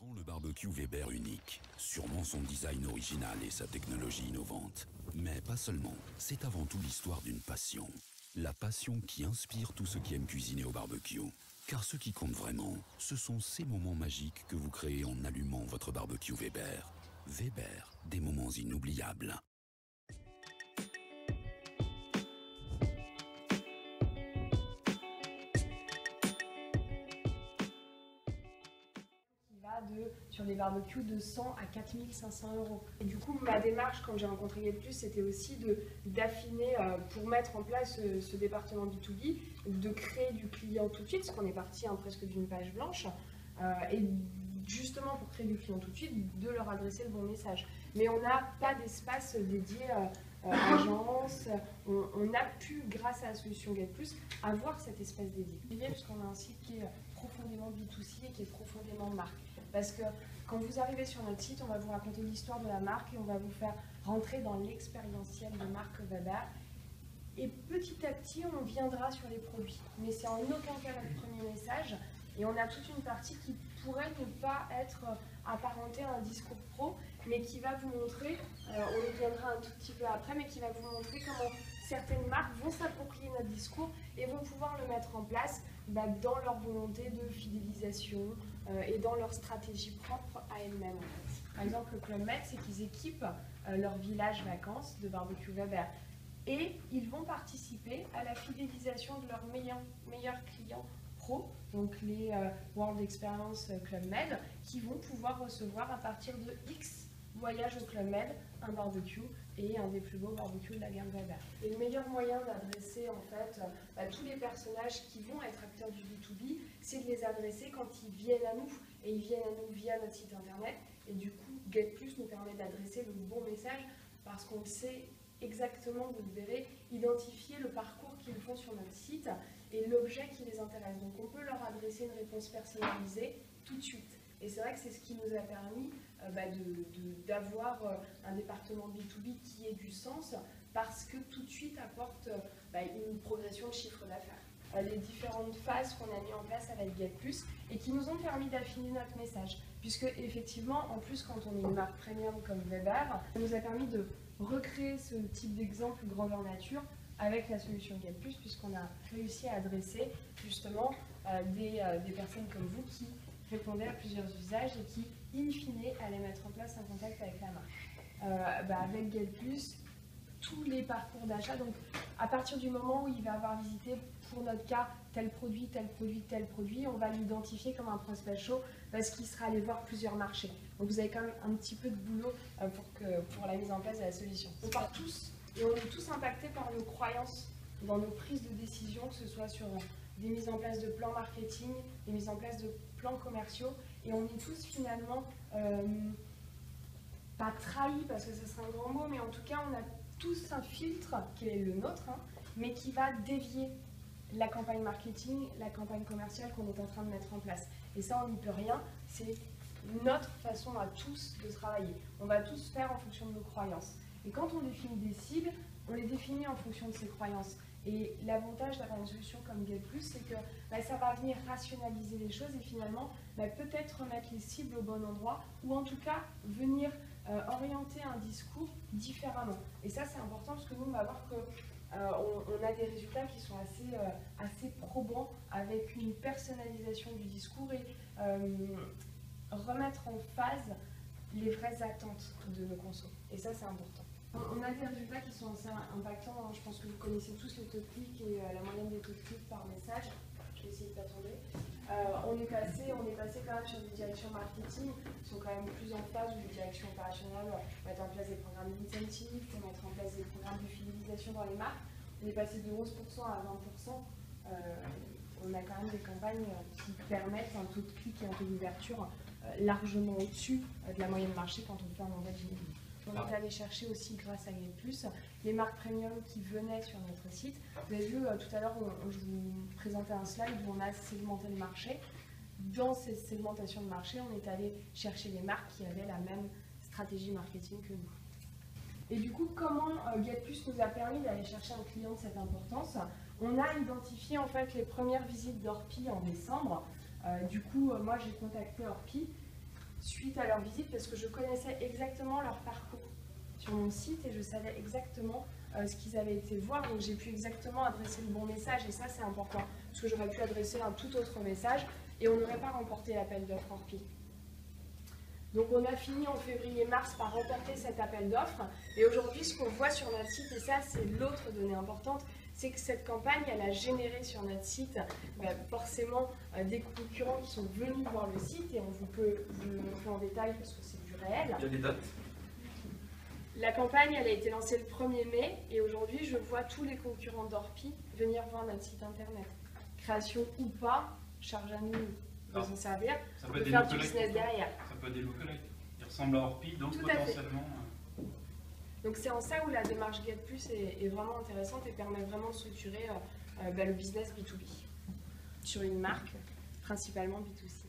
rend le barbecue Weber unique? Sûrement son design original et sa technologie innovante. Mais pas seulement, c'est avant tout l'histoire d'une passion. La passion qui inspire tous ceux qui aiment cuisiner au barbecue. Car ce qui compte vraiment, ce sont ces moments magiques que vous créez en allumant votre barbecue Weber. Weber, des moments inoubliables. Sur des barbecues de 100 à 4500 €. Et du coup, ma démarche quand j'ai rencontré GetPlus, c'était aussi d'affiner pour mettre en place ce département B2B, de créer du client tout de suite, parce qu'on est parti presque d'une page blanche, et justement pour créer du client tout de suite, de leur adresser le bon message. Mais on n'a pas d'espace dédié agence, on a pu, grâce à la solution GetPlus, avoir cet espace dédié. Parce qu'on a un site qui est profondément B2C et qui est profondément marque. Parce que quand vous arrivez sur notre site, on va vous raconter l'histoire de la marque et on va vous faire rentrer dans l'expérientiel de marque Weber. Et petit à petit, on viendra sur les produits. Mais c'est en aucun cas notre premier message. Et on a toute une partie qui pourrait ne pas être apparentée à un discours pro, mais qui va vous montrer, on y viendra un tout petit peu après, mais qui va vous montrer comment certaines marques vont s'approprier notre discours et vont pouvoir le mettre en place dans leur volonté de fidélisation et dans leur stratégie propre à elles-mêmes. Par exemple, le Club Med, c'est qu'ils équipent leur village vacances de barbecue Weber. Et ils vont participer à la fidélisation de leurs meilleurs clients pro, donc les World Experience Club Med, qui vont pouvoir recevoir à partir de X voyages au Club Med un barbecue et un des plus beaux barbecues de la gamme Weber. Et le meilleur moyen d'adresser en fait tous les personnages qui vont être acteurs du B2B, c'est de les adresser quand ils viennent à nous. Et ils viennent à nous via notre site internet. Et du coup, GetPlus nous permet d'adresser le bon message parce qu'on sait exactement, vous le verrez, identifier le parcours qu'ils font sur notre site et l'objet qui les intéresse. Donc on peut leur adresser une réponse personnalisée tout de suite. Et c'est vrai que c'est ce qui nous a permis d'avoir un département B2B qui ait du sens parce que tout de suite apporte une progression de chiffre d'affaires. Les différentes phases qu'on a mis en place avec GetPlus et qui nous ont permis d'affiner notre message. Puisque effectivement, en plus quand on est une marque premium comme Weber, ça nous a permis de recréer ce type d'exemple grandeur nature avec la solution GetPlus, puisqu'on a réussi à adresser justement des personnes comme vous qui répondaient à plusieurs usages et qui, in fine, allaient mettre en place un contact avec la marque. Avec GetPlus, tous les parcours d'achat, donc à partir du moment où il va avoir visité, pour notre cas, tel produit, tel produit, tel produit, on va l'identifier comme un prospect chaud parce qu'il sera allé voir plusieurs marchés. Donc vous avez quand même un petit peu de boulot pour la mise en place de la solution. On part tous et on est tous impactés par nos croyances dans nos prises de décision, que ce soit sur des mises en place de plans marketing, des mises en place de plans commerciaux, et on est tous finalement pas trahis parce que ce serait un grand mot, mais en tout cas on a tous un filtre qui est le nôtre, mais qui va dévier la campagne marketing, la campagne commerciale qu'on est en train de mettre en place. Et ça, on n'y peut rien, c'est notre façon à tous de travailler. On va tous faire en fonction de nos croyances. Et quand on définit des cibles, on les définit en fonction de ces croyances. Et l'avantage d'avoir une solution comme GetPlus, c'est que ça va venir rationaliser les choses et finalement peut-être remettre les cibles au bon endroit ou en tout cas venir orienter un discours différemment. Et ça, c'est important parce que nous, on va voir que on a des résultats qui sont assez probants avec une personnalisation du discours et remettre en phase les vraies attentes de nos consos. Et ça, c'est important. On a des résultats qui sont assez impactants. Je pense que vous connaissez tous les top clics et la moyenne des top clics par message. Je vais essayer de pas tomber. On est passé quand même sur des directions marketing qui sont quand même plus en phase, où les directions opérationnelles mettent en place des programmes d'incentive, pour mettre en place des programmes de fidélisation dans les marques. On est passé de 11% à 20%. On a quand même des campagnes qui permettent un taux de clic et un taux d'ouverture largement au-dessus de la moyenne marché quand on fait un envoi d'email. On est allé chercher aussi, grâce à GetPlus, les marques premium qui venaient sur notre site. Vous avez vu tout à l'heure, je vous présentais un slide où on a segmenté le marché. Dans cette segmentation de marché, on est allé chercher les marques qui avaient la même stratégie marketing que nous. Et du coup, comment GetPlus nous a permis d'aller chercher un client de cette importance? On a identifié en fait les premières visites d'Orpi en décembre. Du coup, moi j'ai contacté Orpi suite à leur visite parce que je connaissais exactement leur parcours sur mon site et je savais exactement ce qu'ils avaient été voir, donc j'ai pu exactement adresser le bon message et ça c'est important parce que j'aurais pu adresser un tout autre message et on n'aurait pas remporté l'appel d'offres Orpi. Donc on a fini en février-mars par remporter cet appel d'offres et aujourd'hui ce qu'on voit sur notre site, et ça c'est l'autre donnée importante, c'est que cette campagne elle a généré sur notre site forcément des concurrents qui sont venus voir le site et on vous peut vous le montrer en détail parce que c'est du réel. Il y a des dates. La campagne elle a été lancée le 1er mai et aujourd'hui je vois tous les concurrents d'Orpi venir voir notre site internet. Création ou pas, charge à nous de s'en servir, Ça on peut peut être faire des du business derrière. Ça peut être des lookalikes. Ils ressemblent à Orpi, donc Tout à fait. potentiellement. Donc c'est en ça où la démarche Get Plus est vraiment intéressante et permet vraiment de structurer le business B2B sur une marque, principalement B2C.